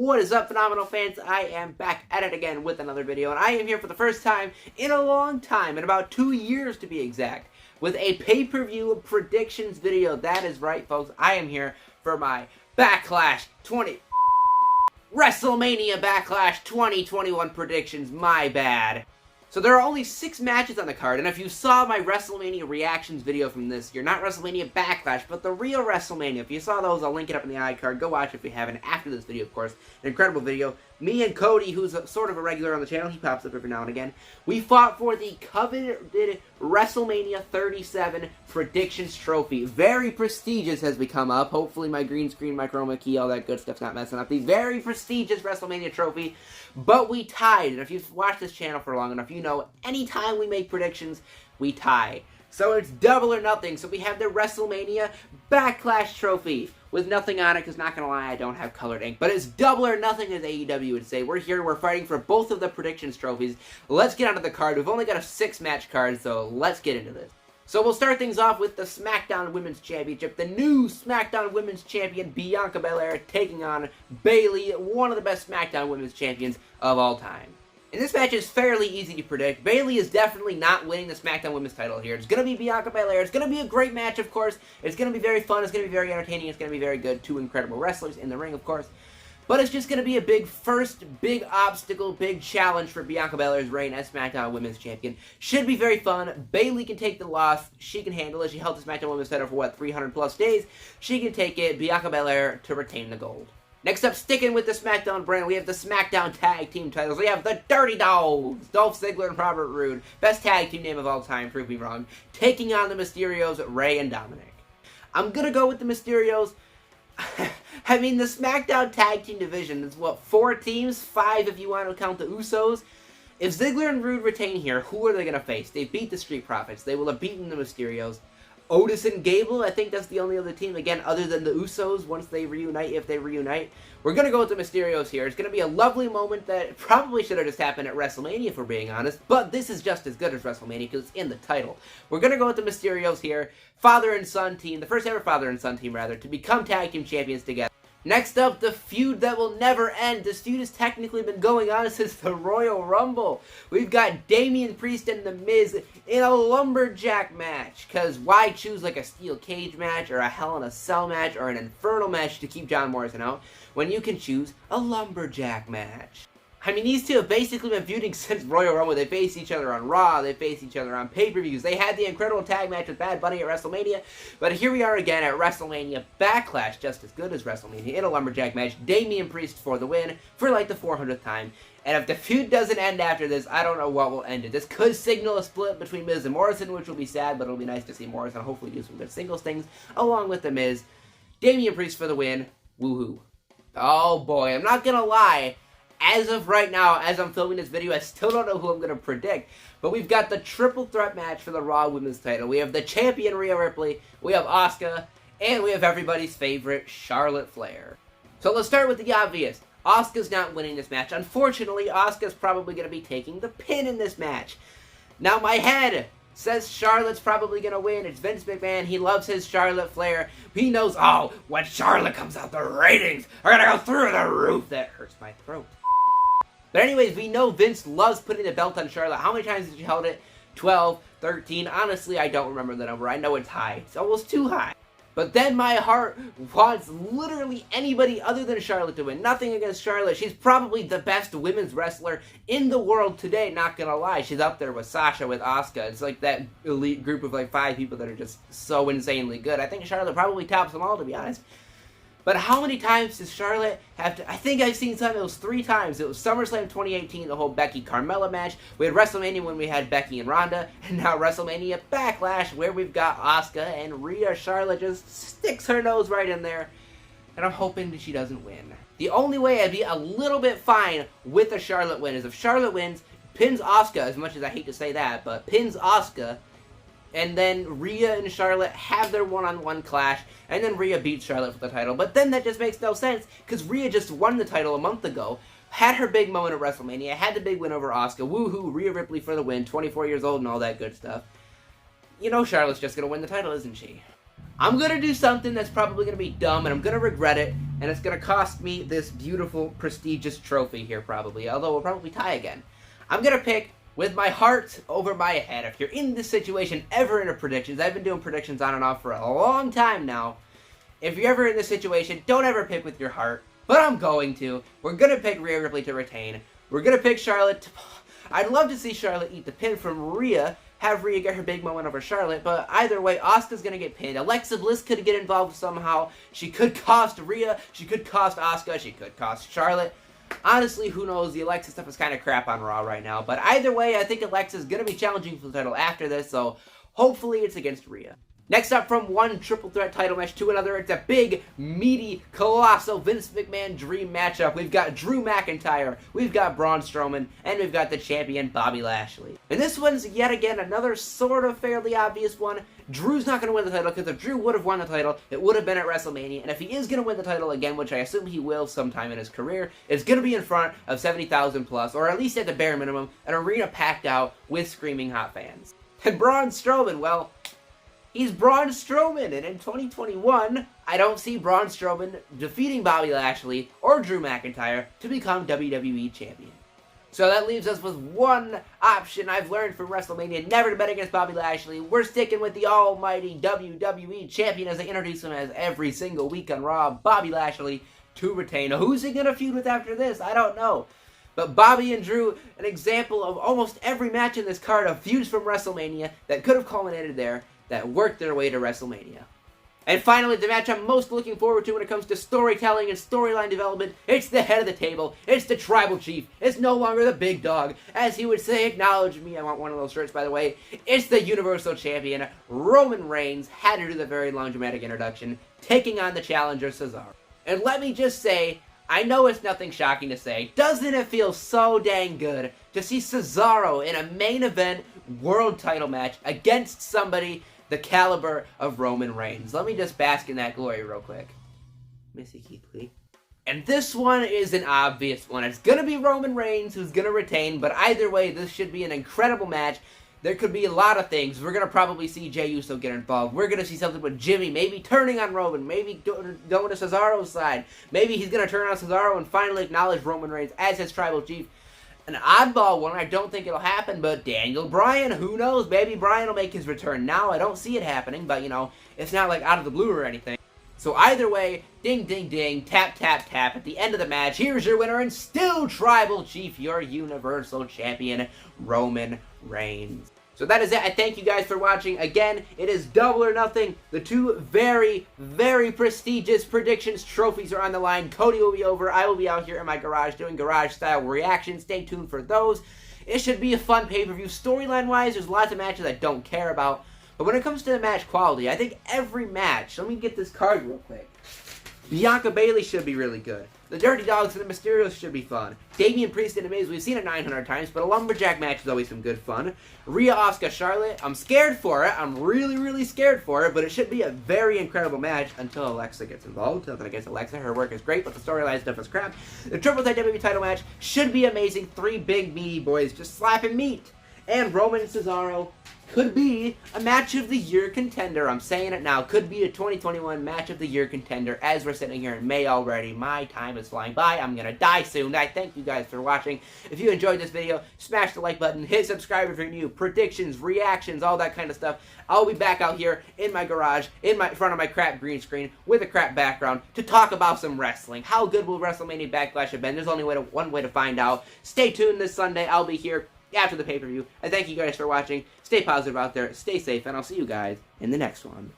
What is up, phenomenal fans? I am back at it again with another video, and I am here for the first time in a long time, in about 2 years to be exact, with a pay-per-view predictions video. That is right, folks. I am here for my WRESTLEMANIA Backlash 2021 predictions. My bad. So there are only 6 matches on the card, and if you saw my WrestleMania reactions video from this year, not WrestleMania Backlash, but the real WrestleMania, if you saw those, I'll link it up in the iCard. Go watch it if you haven't after this video, of course. An incredible video. Me and Cody, who's sort of a regular on the channel, he pops up every now and again, we fought for the coveted WrestleMania 37 Predictions Trophy. Very prestigious as we come up. Hopefully my green screen, my chroma key, all that good stuff's not messing up. The very prestigious WrestleMania Trophy. But we tied, and if you've watched this channel for long enough, you know anytime we make predictions, we tie. So it's double or nothing. So we have the WrestleMania Backlash Trophy with nothing on it, because not gonna lie, I don't have colored ink. But it's double or nothing, as AEW would say. We're here, we're fighting for both of the predictions trophies. Let's get onto the card. We've only got a 6-match card, so let's get into this. So we'll start things off with the SmackDown Women's Championship. The new SmackDown Women's Champion, Bianca Belair, taking on Bayley, one of the best SmackDown Women's Champions of all time. And this match is fairly easy to predict. Bayley is definitely not winning the SmackDown Women's title here. It's going to be Bianca Belair. It's going to be a great match, of course. It's going to be very fun. It's going to be very entertaining. It's going to be very good. 2 incredible wrestlers in the ring, of course. But it's just going to be a big obstacle, big challenge for Bianca Belair's reign as SmackDown Women's Champion. Should be very fun. Bayley can take the loss. She can handle it. She held the SmackDown Women's title for, 300 plus days. She can take it. Bianca Belair to retain the gold. Next up, sticking with the SmackDown brand, we have the SmackDown Tag Team titles. We have the Dirty Dawgs, Dolph Ziggler and Robert Roode, best tag team name of all time, prove me wrong, taking on the Mysterios, Rhea and Dominik. I'm going to go with the Mysterios. I mean, the SmackDown Tag Team division is, what, 4 teams? 5 if you want to count the Usos? If Ziggler and Roode retain here, who are they going to face? They beat the Street Profits. They will have beaten the Mysterios. Otis and Gable, I think that's the only other team, again, other than the Usos, once they reunite, if they reunite. We're going to go with the Mysterios here. It's going to be a lovely moment that probably should have just happened at WrestleMania, if we're being honest, but this is just as good as WrestleMania because it's in the title. We're going to go with the Mysterios here, father and son team, the first ever father and son team, rather, to become tag team champions together. Next up, the feud that will never end. This feud has technically been going on since the Royal Rumble. We've got Damien Priest and The Miz in a Lumberjack match. Because why choose like a steel cage match or a Hell in a Cell match or an Infernal match to keep John Morrison out when you can choose a Lumberjack match? I mean, these two have basically been feuding since Royal Rumble. They face each other on Raw. They face each other on pay-per-views. They had the incredible tag match with Bad Bunny at WrestleMania. But here we are again at WrestleMania Backlash, just as good as WrestleMania, in a Lumberjack match. Damien Priest for the win for like the 400th time. And if the feud doesn't end after this, I don't know what will end it. This could signal a split between Miz and Morrison, which will be sad, but it'll be nice to see Morrison hopefully do some good singles things along with The Miz. Damien Priest for the win. Woohoo. Oh boy, I'm not gonna lie. As of right now, as I'm filming this video, I still don't know who I'm going to predict. But we've got the triple threat match for the Raw Women's title. We have the champion, Rhea Ripley. We have Asuka. And we have everybody's favorite, Charlotte Flair. So let's start with the obvious. Asuka's not winning this match. Unfortunately, Asuka's probably going to be taking the pin in this match. Now, my head says Charlotte's probably going to win. It's Vince McMahon. He loves his Charlotte Flair. He knows, oh, when Charlotte comes out, the ratings are going to go through the roof. That hurts my throat. But anyways, we know Vince loves putting the belt on Charlotte. How many times did she held it? 12, 13. Honestly, I don't remember the number. I know it's high. It's almost too high. But then my heart wants literally anybody other than Charlotte to win. Nothing against Charlotte. She's probably the best women's wrestler in the world today, not gonna lie. She's up there with Sasha, with Asuka. It's like that elite group of like 5 people that are just so insanely good. I think Charlotte probably tops them all, to be honest. But how many times does Charlotte have to... I think I've seen something, it was 3 times. It was SummerSlam 2018, the whole Becky-Carmella match. We had WrestleMania when we had Becky and Ronda. And now WrestleMania Backlash, where we've got Asuka and Rhea. Charlotte just sticks her nose right in there. And I'm hoping that she doesn't win. The only way I'd be a little bit fine with a Charlotte win is if Charlotte wins, pins Asuka, as much as I hate to say that, but pins Asuka, and then Rhea and Charlotte have their one-on-one clash, and then Rhea beats Charlotte for the title. But then that just makes no sense, because Rhea just won the title a month ago, had her big moment at WrestleMania, had the big win over Asuka, woohoo, Rhea Ripley for the win, 24 years old and all that good stuff. You know Charlotte's just going to win the title, isn't she? I'm going to do something that's probably going to be dumb, and I'm going to regret it, and it's going to cost me this beautiful, prestigious trophy here probably, although we'll probably tie again. I'm going to pick with my heart over my head. If you're in this situation ever in a predictions, I've been doing predictions on and off for a long time now. If you're ever in this situation, don't ever pick with your heart, but I'm going to. We're going to pick Rhea Ripley to retain. We're going to pick Charlotte. I'd love to see Charlotte eat the pin from Rhea, have Rhea get her big moment over Charlotte, but either way, Asuka's going to get pinned. Alexa Bliss could get involved somehow. She could cost Rhea, she could cost Asuka, she could cost Charlotte. Honestly, who knows? The Alexa stuff is kind of crap on Raw right now, but either way, I think Alexa's going to be challenging for the title after this, so hopefully it's against Rhea. Next up, from one triple threat title match to another, it's a big, meaty, colossal Vince McMahon dream matchup. We've got Drew McIntyre, we've got Braun Strowman, and we've got the champion Bobby Lashley. And this one's yet again another sort of fairly obvious one. Drew's not going to win the title, because if Drew would have won the title, it would have been at WrestleMania, and if he is going to win the title again, which I assume he will sometime in his career, it's going to be in front of 70,000 plus, or at least at the bare minimum, an arena packed out with screaming hot fans. And Braun Strowman, well, he's Braun Strowman, and in 2021, I don't see Braun Strowman defeating Bobby Lashley or Drew McIntyre to become WWE Champion. So that leaves us with one option I've learned from WrestleMania: never to bet against Bobby Lashley. We're sticking with the almighty WWE Champion as they introduce him as every single week on Raw, Bobby Lashley, to retain. Who's he going to feud with after this? I don't know. But Bobby and Drew, an example of almost every match in this card of feuds from WrestleMania that could have culminated there, that worked their way to WrestleMania. And finally, the match I'm most looking forward to when it comes to storytelling and storyline development, it's the head of the table, it's the tribal chief, it's no longer the big dog, as he would say, acknowledge me, I want one of those shirts by the way, it's the Universal Champion, Roman Reigns, had to do the very long dramatic introduction, taking on the challenger Cesaro. And let me just say, I know it's nothing shocking to say, doesn't it feel so dang good to see Cesaro in a main event world title match against somebody the caliber of Roman Reigns? Let me just bask in that glory real quick. Missy Keith, please. And this one is an obvious one. It's going to be Roman Reigns who's going to retain, but either way, this should be an incredible match. There could be a lot of things. We're going to probably see Jey Uso get involved. We're going to see something with Jimmy, maybe turning on Roman, maybe going to Cesaro's side. Maybe he's going to turn on Cesaro and finally acknowledge Roman Reigns as his tribal chief. An oddball one, I don't think it'll happen, but Daniel Bryan, who knows? Maybe Bryan will make his return now. I don't see it happening, but, you know, it's not like out of the blue or anything. So either way, ding, ding, ding, tap, tap, tap. At the end of the match, here's your winner and still tribal chief, your Universal Champion, Roman Reigns. So that is it. I thank you guys for watching. Again, it is Double or Nothing. The two very, very prestigious predictions trophies are on the line. Cody will be over. I will be out here in my garage doing garage-style reactions. Stay tuned for those. It should be a fun pay-per-view. Storyline-wise, there's lots of matches I don't care about. But when it comes to the match quality, I think every match... Let me get this card real quick. Bianca Bayley should be really good. The Dirty Dawgs and the Mysterios should be fun. Damien Priest and Miz, we've seen it 900 times, but a Lumberjack match is always some good fun. Rhea, Asuka, Charlotte, I'm scared for it. I'm really, really scared for it, but it should be a very incredible match until Alexa gets involved. Nothing against Alexa, her work is great, but the storyline stuff is crap. The Triple Threat WWE title match should be amazing. Three big, meaty boys just slapping meat. And Roman and Cesaro could be a Match of the Year contender. I'm saying it now. Could be a 2021 Match of the Year contender as we're sitting here in May already. My time is flying by. I'm going to die soon. I thank you guys for watching. If you enjoyed this video, smash the like button. Hit subscribe if you're new. Predictions, reactions, all that kind of stuff. I'll be back out here in my garage, in front of my crap green screen, with a crap background, to talk about some wrestling. How good will WrestleMania Backlash have been? There's only one way to find out. Stay tuned this Sunday. I'll be here after the pay-per-view. I thank you guys for watching. Stay positive out there, stay safe, and I'll see you guys in the next one.